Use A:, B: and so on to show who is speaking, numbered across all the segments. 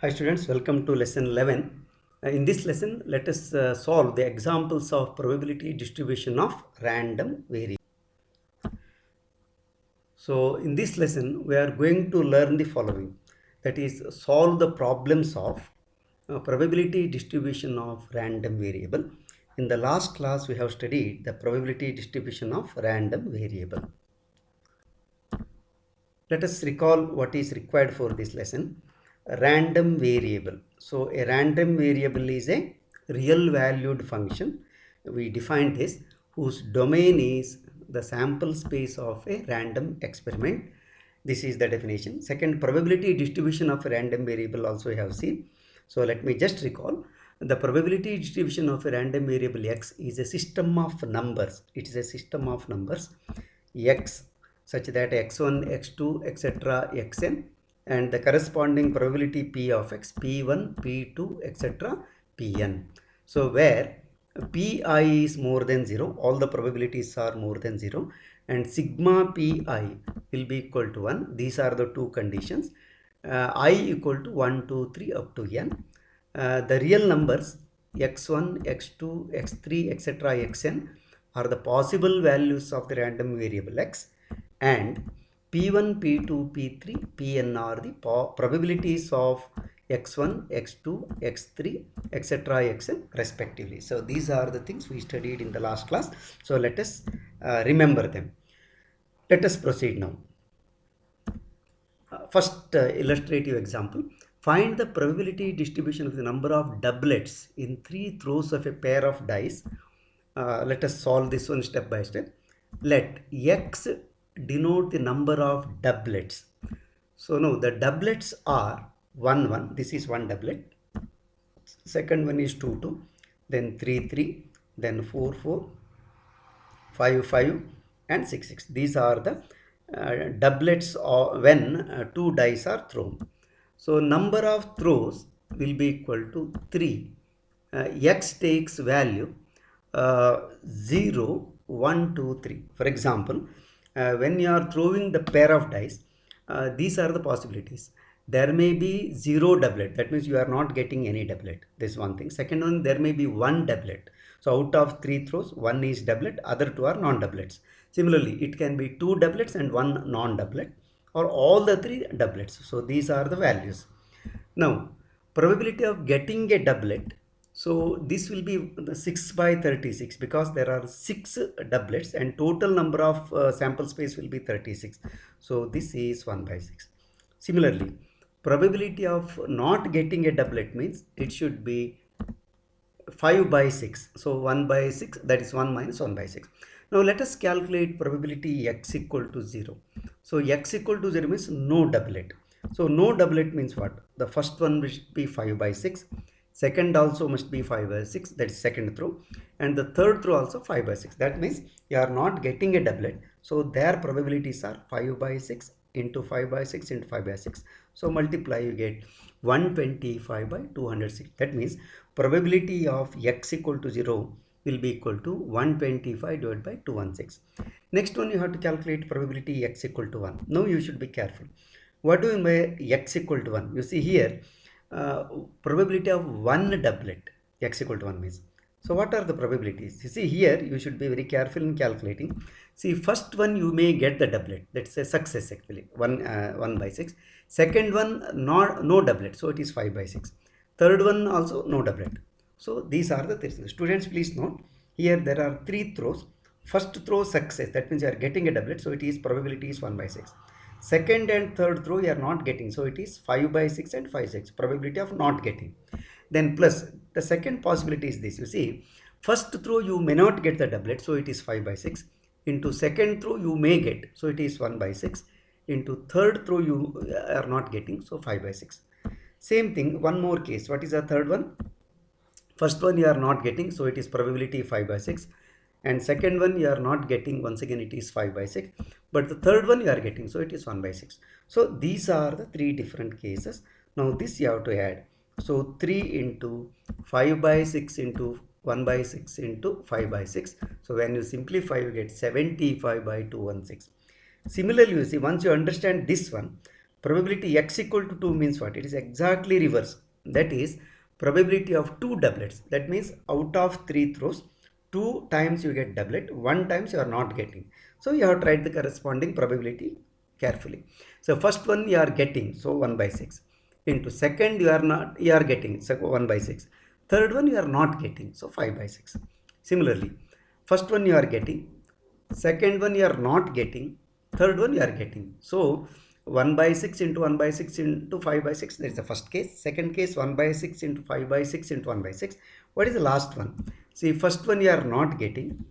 A: Hi students, welcome to lesson 11. In this lesson, let us solve the examples of probability distribution of random variable. So in this lesson, we are going to learn the following. That is, solve the problems of probability distribution of random variable. In the last class, we have studied the probability distribution of random variable. Let us recall what is required for this lesson. A random variable. So a random variable is a real valued function. We defined this whose domain is the sample space of a random experiment. This is the definition. Second, probability distribution of a random variable also we have seen. So let me just recall. The probability distribution of a random variable x is a system of numbers. It is a system of numbers x such that x1, x2, etc. xn, and the corresponding probability p of x, p1, p2, etc. pn. So where pi is more than 0, all the probabilities are more than 0, and sigma pi will be equal to 1. These are the two conditions. I equal to 1, 2, 3 up to n. The real numbers x1, x2, x3, etc. xn are the possible values of the random variable x, and p1, p2, p3, pn are the probabilities of x1, x2, x3, etc. xn respectively. So these are the things we studied in the last class. So let us remember them. Let us proceed now. First illustrative example. Find the probability distribution of the number of doublets in 3 throws of a pair of dice. Let us solve this one step by step. Let x denote the number of doublets. So now the doublets are 1 1. This is one doublet. Second one is 2 2. Then 3 3. Then 4 4. 5 5 and 6 6. These are the doublets when two dice are thrown. So number of throws will be equal to 3. X takes value 0 1 2 3. For example, when you are throwing the pair of dice, these are the possibilities. There may be 0 doublet, that means you are not getting any doublet. This is one thing. Second one, there may be 1 doublet. So out of 3 throws, 1 is doublet, other 2 are non-doublets. Similarly, it can be 2 doublets and 1 non-doublet, or all the 3 doublets. So these are the values. Now, probability of getting a doublet. So this will be 6 by 36 because there are 6 doublets and total number of sample space will be 36. So this is 1 by 6. Similarly, probability of not getting a doublet means it should be 5 by 6. So 1 by 6, that is 1 minus 1 by 6. Now let us calculate probability x equal to 0. So x equal to 0 means no doublet. So no doublet means what? The first one must be 5 by 6. Second also must be 5 by 6. That is second throw. And the third throw also 5 by 6. That means you are not getting a doublet. So their probabilities are 5 by 6 into 5 by 6 into 5 by 6. So multiply, you get 125 by 206. That means probability of x equal to 0 will be equal to 125 divided by 216. Next one, you have to calculate probability x equal to 1. Now you should be careful. What do you mean by x equal to 1? You see here, probability of one doublet, x equal to 1 means. So what are the probabilities? You see here, you should be very careful in calculating. See, first one you may get the doublet. That's a success actually, 1 by 6. Second one, no doublet, so it is 5 by 6. Third one also no doublet. So these are the things. Students, please note, here there are 3 throws. First throw success, that means you are getting a doublet, so it is probability is 1 by 6. Second and third throw you are not getting, so it is 5 by 6 and 5 6, probability of not getting. Then plus the second possibility is this. You see, first throw you may not get the doublet, so it is 5 by 6. Into second throw you may get, so it is 1 by 6. Into third throw you are not getting, so 5 by 6. Same thing, one more case. What is the third one? First one you are not getting, so it is probability 5 by 6. And second one you are not getting, once again it is 5 by 6. But the third one you are getting, so it is 1 by 6. So these are the 3 different cases. Now this you have to add. So 3 into 5 by 6 into 1 by 6 into 5 by 6. So when you simplify, you get 75 by 216. Similarly, you see, once you understand this one, Probability x equal to 2 means what? It is exactly reverse. That is probability of 2 doublets. That means out of 3 throws, 2 times you get doublet, 1 times you are not getting. So you have tried the corresponding probability carefully. So first one you are getting, so 1 by 6. Into second you are getting, so 1 by 6. Third one you are not getting, so 5 by 6. Similarly, first one you are getting, second one you are not getting, third one you are getting. So 1 by 6 into 1 by 6 into 5 by 6, that is the first case. Second case, 1 by 6 into 5 by 6 into 1 by 6. What is the last one? See, first one you are not getting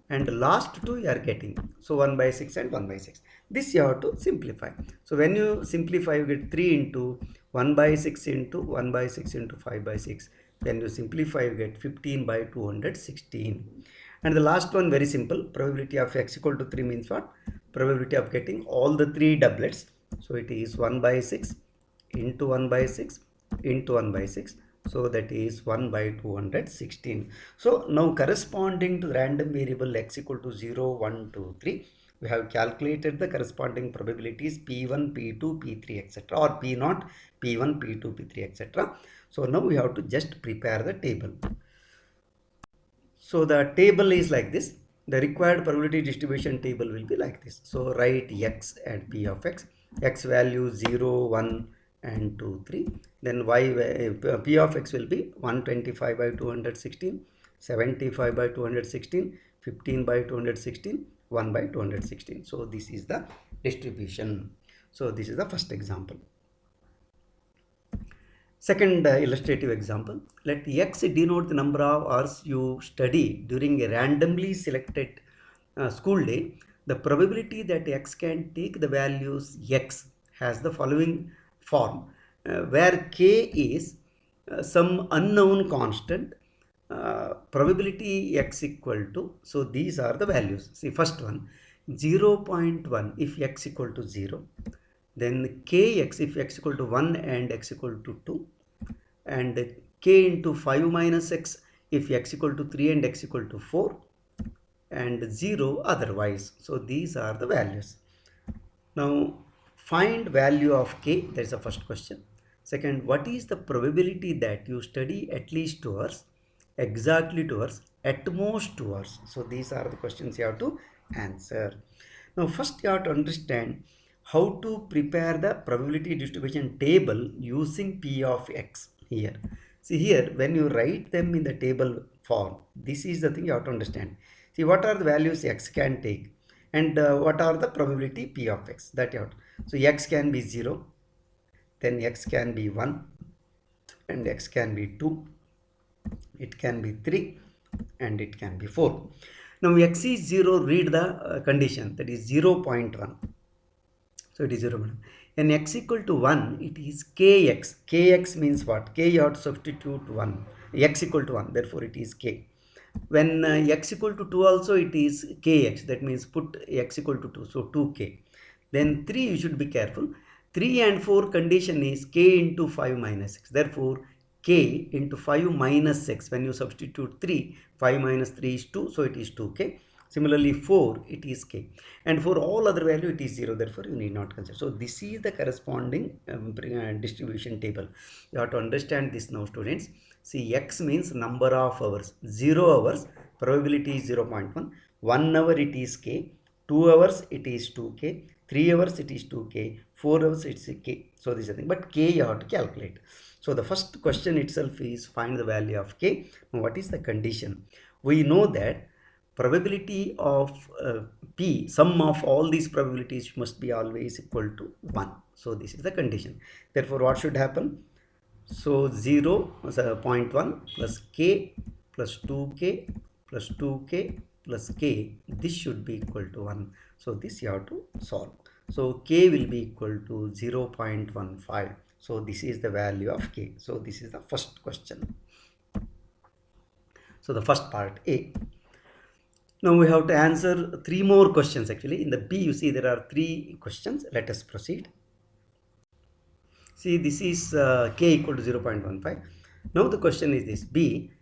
A: and last two you are getting. So 1 by 6 and 1 by 6. This you have to simplify. So when you simplify, you get 3 into 1 by 6 into 1 by 6 into 5 by 6. When you simplify, you get 15 by 216. And the last one, very simple. Probability of x equal to 3 means what? Probability of getting all the 3 doublets. So it is 1 by 6 into 1 by 6 into 1 by 6. So that is 1 by 216. So now corresponding to the random variable x equal to 0, 1, 2, 3, we have calculated the corresponding probabilities P1, P2, P3, etc. or P0, P1, P2, P3, etc. So now we have to just prepare the table. So the table is like this. The required probability distribution table will be like this. So write x and p of x. X value 0, 1 and 2, 3. Then p of x will be 125 by 216, 75 by 216, 15 by 216, 1 by 216. So this is the distribution. So this is the first example. Second illustrative example, let x denote the number of hours you study during a randomly selected school day. The probability that x can take the values x has the following form, where k is some unknown constant, probability x equal to, so these are the values. See, first one, 0.1 if x equal to 0. Then kx if x equal to 1 and x equal to 2, and k into 5 minus x if x equal to 3 and x equal to 4, and 0 otherwise. So these are the values. Now find value of k, that is the first question. Second, what is the probability that you study at least 2 hours, exactly 2 hours, at most 2 hours? So these are the questions you have to answer. Now first you have to understand how to prepare the probability distribution table using p of x here. See here, when you write them in the table form, this is the thing you have to understand. See, what are the values x can take and what are the probability p of x, that you have to. So x can be 0, then x can be 1, and x can be 2, it can be 3, and it can be 4. Now x is 0, read the condition, that is 0.1. So it is 0. When x equal to 1, it is kx. Kx means what? K you have to substitute 1. X equal to 1, therefore it is k. When x equal to 2 also, it is kx. That means put x equal to 2, so 2k. Then 3, you should be careful. 3 and 4 condition is k into 5 minus 6. Therefore k into 5 minus 6. When you substitute 3, 5 minus 3 is 2, so it is 2k. Similarly 4, it is k, and for all other value it is 0, therefore you need not consider. So this is the corresponding distribution table. You have to understand this now, students. See, x means number of hours. 0 hours, probability is 0.1. 1 hour it is k, 2 hours it is 2k, 3 hours it is 2k, 4 hours it's k. So this is the thing, but k you have to calculate. So the first question itself is find the value of k. Now what is the condition? We know that probability of p, sum of all these probabilities must be always equal to 1. So this is the condition. Therefore what should happen? So 0.1 plus k plus 2k plus 2k plus k, this should be equal to 1. So this you have to solve. So k will be equal to 0.15. So this is the value of k. So this is the first question. So the first part A. Now we have to answer 3 more questions actually. In the B, you see there are 3 questions. Let us proceed. See, this is k equal to 0.15. Now the question is this. B,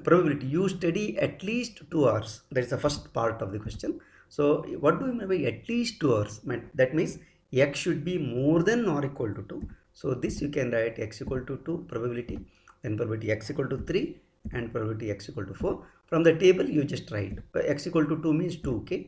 A: probability you study at least 2 hours. That is the first part of the question. So what do you mean by at least 2 hours? That means x should be more than or equal to 2. So this you can write x equal to 2 probability, then probability x equal to 3 and probability x equal to 4. From the table you just write x equal to 2 means 2k,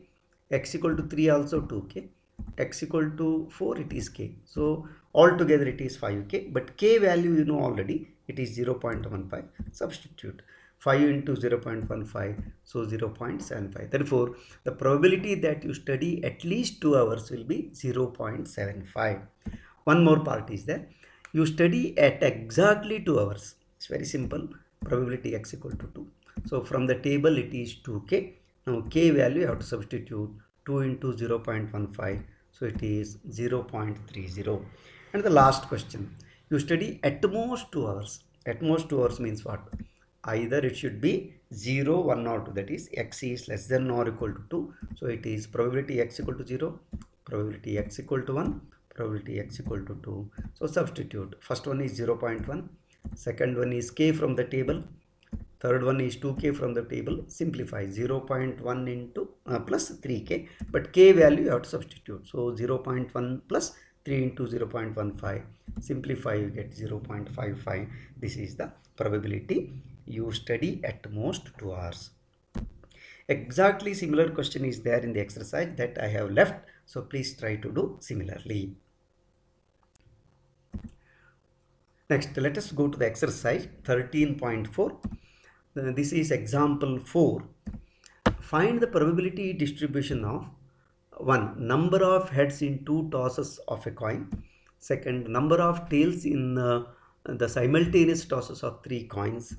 A: x equal to 3 also 2k, x equal to 4 it is k. So altogether it is 5k, but k value you know already, it is 0.15. Substitute 5 into 0.15, so 0.75. Therefore the probability that you study at least 2 hours will be 0.75. One more part is that you study at exactly 2 hours. It's very simple. Probability x equal to 2. So from the table it is 2k. Now k value you have to substitute 2 into 0.15. So it is 0.30. And the last question. You study at most 2 hours. At most 2 hours means what? Either it should be 0, 1 or 2. That is x is less than or equal to 2. So it is probability x equal to 0, probability x equal to 1, probability x equal to 2. So substitute. First one is 0.1. Second one is k from the table. Third one is 2k from the table. Simplify 0.1 into plus 3k. But k value you have to substitute. So 0.1 plus 3 into 0.15. Simplify, you get 0.55. This is the probability you study at most 2 hours. Exactly similar question is there in the exercise that I have left. So please try to do similarly. Next, let us go to the exercise 13.4. This is example 4. Find the probability distribution of 1. Number of heads in 2 tosses of a coin. Second, number of tails in the simultaneous tosses of 3 coins.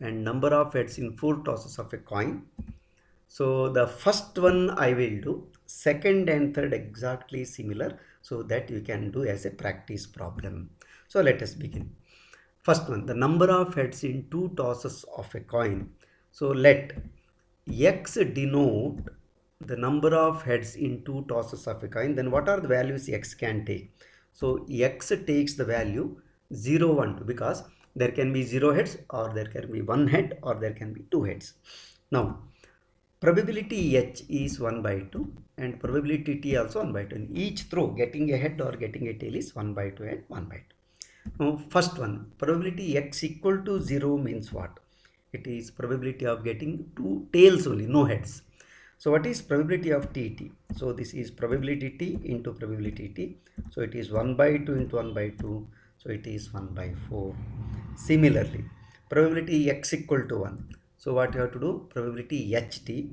A: And number of heads in 4 tosses of a coin. So the first one I will do. Second and third exactly similar. So that you can do as a practice problem. So let us begin. First one, the number of heads in 2 tosses of a coin. So let x denote the number of heads in 2 tosses of a coin. Then what are the values x can take? So x takes the value 0, 1, 2 because there can be 0 heads or there can be 1 head or there can be 2 heads. Now probability h is 1 by 2 and probability t also 1 by 2. In each throw getting a head or getting a tail is 1 by 2 and 1 by 2. Now first one, probability x equal to 0 means what? It is probability of getting 2 tails only, no heads. So what is probability of tt? So this is probability t into probability t. So it is 1 by 2 into 1 by 2. So it is 1 by 4. Similarly, probability x equal to 1. So what you have to do? Probability ht,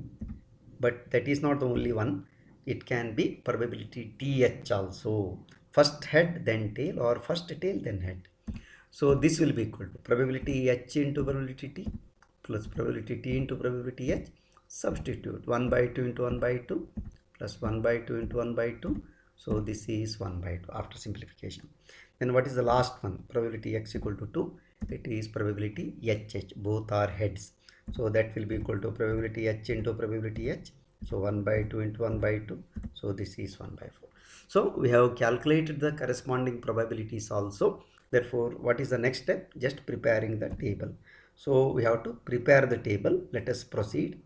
A: but that is not the only one. It can be probability th also. First head then tail or first tail then head. So this will be equal to probability h into probability t plus probability t into probability h. Substitute 1 by 2 into 1 by 2 plus 1 by 2 into 1 by 2. So this is 1 by 2 after simplification. Then what is the last one? Probability x equal to 2. It is probability hh. Both are heads. So that will be equal to probability h into probability h. So 1 by 2 into 1 by 2. So this is 1 by 4. So we have calculated the corresponding probabilities also. Therefore, what is the next step? Just preparing the table. So we have to prepare the table. Let us proceed.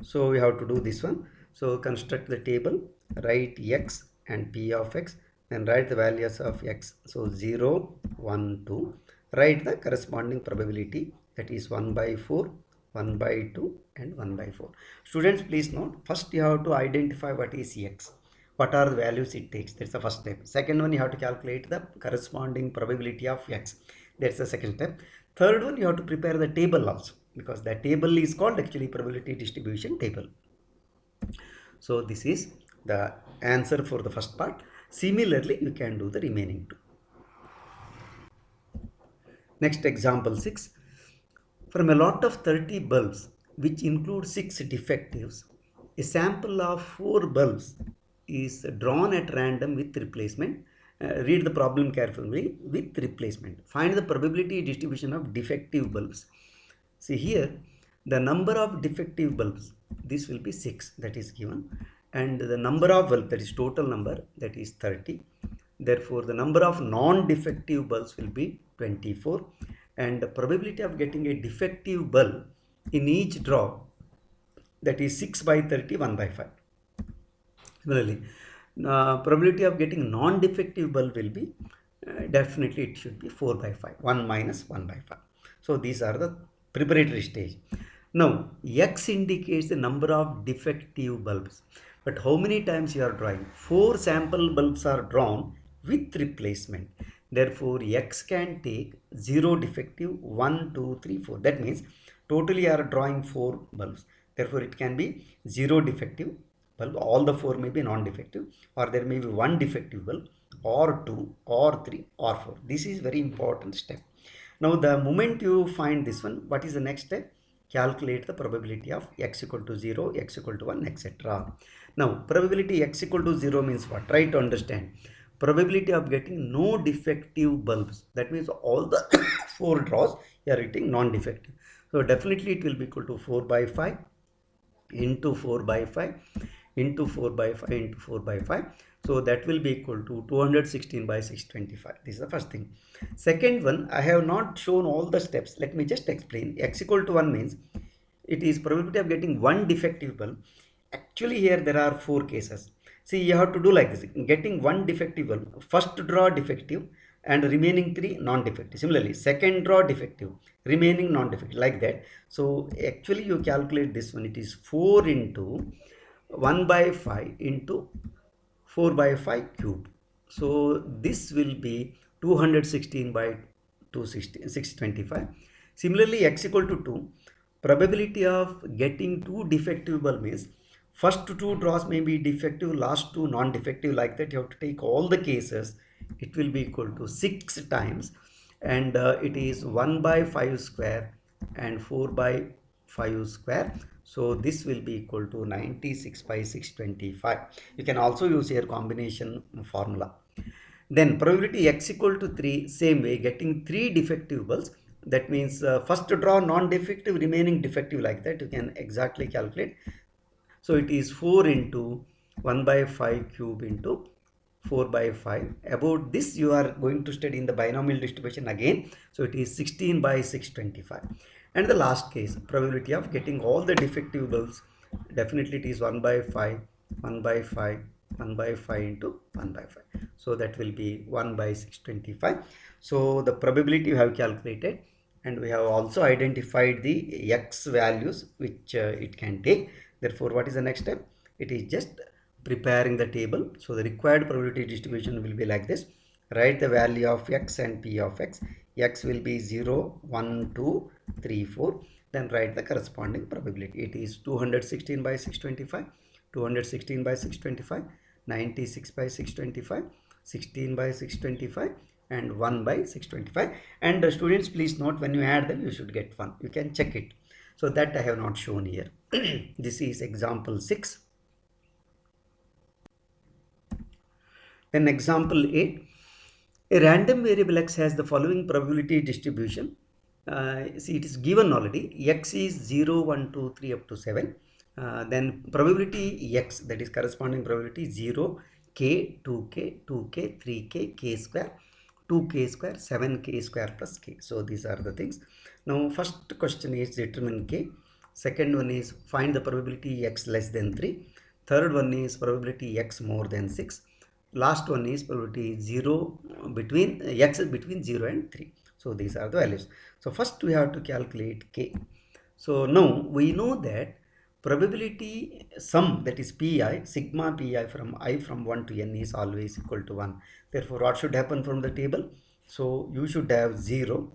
A: So we have to do this one. So construct the table, write x and p of x, then write the values of x. So 0, 1, 2. Write the corresponding probability, that is 1 by 4, 1 by 2 and 1 by 4. Students, please note, first you have to identify what is x. What are the values it takes? That's the first step. Second one, you have to calculate the corresponding probability of x. That's the second step. Third one, you have to prepare the table also, because the table is called actually probability distribution table. So this is the answer for the first part. Similarly, you can do the remaining two. Next, example 6. From a lot of 30 bulbs, which include 6 defectives, a sample of 4 bulbs is drawn at random with replacement. Read the problem carefully. With replacement, find the probability distribution of defective bulbs. See here, the number of defective bulbs, this will be 6, that is given, and the number of bulbs, that is total number, that is 30. Therefore the number of non-defective bulbs will be 24, and the probability of getting a defective bulb in each draw, that is 6 by 30, 1 by 5. Similarly, Probability of getting non-defective bulb will be definitely it should be 4 by 5, 1 minus 1 by 5. So these are the preparatory stage. Now X indicates the number of defective bulbs, but how many times you are drawing? 4 sample bulbs are drawn with replacement. Therefore X can take 0 defective, 1, 2, 3, 4. That means totally you are drawing 4 bulbs. Therefore it can be 0 defective bulb, all the 4 may be non-defective, or there may be 1 defective bulb, or 2, or 3, or 4. This is very important step. Now the moment you find this one, what is the next step? Calculate the probability of X equal to 0, X equal to 1, etc. Now probability X equal to 0 means what? Try to understand. Probability of getting no defective bulbs, that means all the 4 draws you are getting non-defective. So definitely it will be equal to 4 by 5 into 4 by 5 into 4 by 5 into 4 by 5. So that will be equal to 216 by 625. This is the first thing. Second one, I have not shown all the steps. Let me just explain. X equal to 1 means it is probability of getting 1 defective bulb. Actually here there are 4 cases. See, you have to do like this. Getting 1 defective bulb, first draw defective and remaining 3 non-defective. Similarly, second draw defective, remaining non-defective, like that. So actually you calculate this one. It is 4 into 1 by 5 into 4 by 5 cube. So this will be 216 by 625. Similarly, X equal to 2, probability of getting 2 defective bulb means first 2 draws may be defective, last 2 non-defective, like that. You have to take all the cases. It will be equal to 6 times, and it is 1 by 5 square and 4 by 5 square. So this will be equal to 96 by 625. You can also use here combination formula. Then probability X equal to 3, same way, getting 3 defective bulbs. That means first draw non-defective, remaining defective, like that. You can exactly calculate. So it is 4 into 1 by 5 cube into 4 by 5. About this you are going to study in the binomial distribution again. So it is 16 by 625. And the last case, probability of getting all the defective bulbs, definitely it is 1 by 5, 1 by 5, 1 by 5 into 1 by 5. So that will be 1 by 625. So the probability you have calculated, and we have also identified the X values which it can take. Therefore, what is the next step? It is just preparing the table. So the required probability distribution will be like this. Write the value of X and P of X. X will be 0, 1, 2, 3, 4. Then write the corresponding probability. It is 216 by 625, 216 by 625, 96 by 625, 16 by 625, and 1 by 625. And students, please note, when you add them, you should get 1. You can check it. So that I have not shown here. This is example 6. Then example 8. A random variable X has the following probability distribution. See, it is given already. X is 0, 1, 2, 3 up to 7. Then probability X, that is corresponding probability 0, K, 2K, 2K, 3K, K square, 2K square, 7K square plus K. So these are the things. Now first question is determine K. Second one is find the probability X less than 3. Third one is probability X more than 6. Last one is probability 0 between X is between 0 and 3. So these are the values. So first we have to calculate K. So now we know that probability sum, that is Pi, sigma Pi from I from 1 to n is always equal to 1. Therefore what should happen from the table? So you should have 0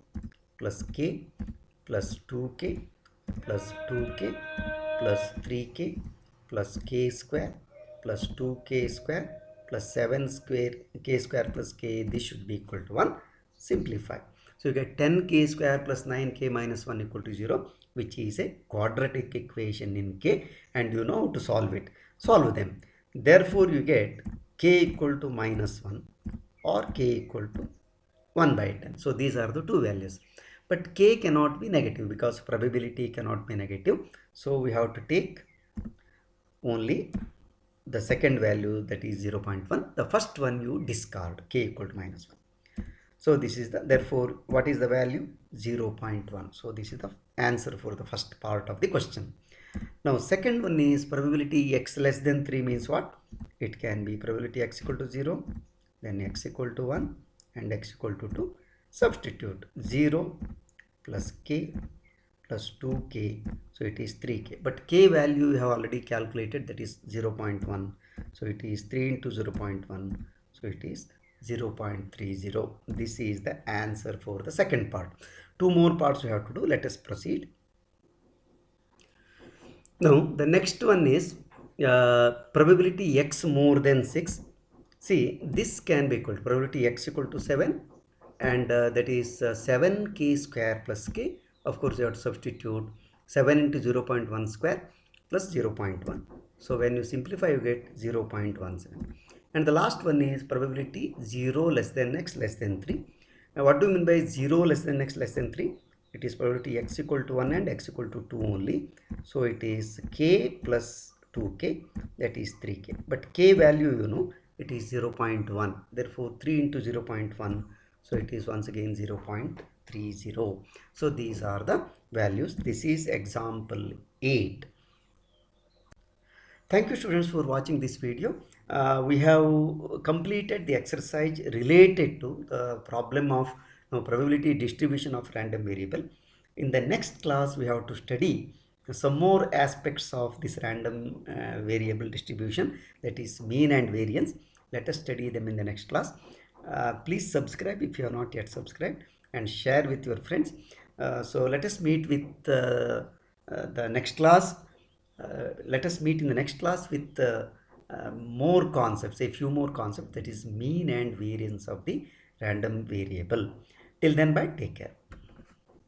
A: plus K plus 2K plus 2K plus 3K plus K square plus 2K square plus 7 square K square plus K. This should be equal to 1. Simplify. So you get 10K square plus 9K minus 1 equal to 0, which is a quadratic equation in K, and you know how to solve it. Solve them. Therefore you get K equal to minus 1 or K equal to 1 by 10. So these are the two values. But K cannot be negative because probability cannot be negative. So we have to take only the second value, that is 0.1. The first one you discard, K equal to minus 1. So this is the, therefore what is the value? 0.1. So this is the answer for the first part of the question. Now second one is probability X less than 3 means what? It can be probability x equal to 0, then x equal to 1 and x equal to 2. Substitute 0 plus k plus 2k, so it is 3k, but k value you have already calculated, that is 0.1, so it is 3 into 0.1, so it is 0.30. This is the answer for the second part. Two more parts we have to do. Let us proceed. Now the next one is probability x more than 6. See, this can be equal to probability x equal to 7, and that is 7k square plus k. Of course, you have to substitute 7 into 0.1 square plus 0.1. So when you simplify, you get 0.17. And the last one is probability 0 less than x less than 3. Now what do you mean by 0 less than x less than 3? It is probability x equal to 1 and x equal to 2 only. So it is k plus 2k, that is 3k. But k value, you know, it is 0.1. Therefore 3 into 0.1, so it is once again 0.30. So these are the values. This is example 8. Thank you students for watching this video. We have completed the exercise related to the problem of probability distribution of random variable. In the next class, we have to study some more aspects of this random variable distribution, that is mean and variance. Let us study them in the next class. Please subscribe if you have not yet subscribed, and share with your friends. So let us meet with the next class. Let us meet in the next class with more concepts, a few more concepts, that is mean and variance of the random variable. Till then, bye, take care.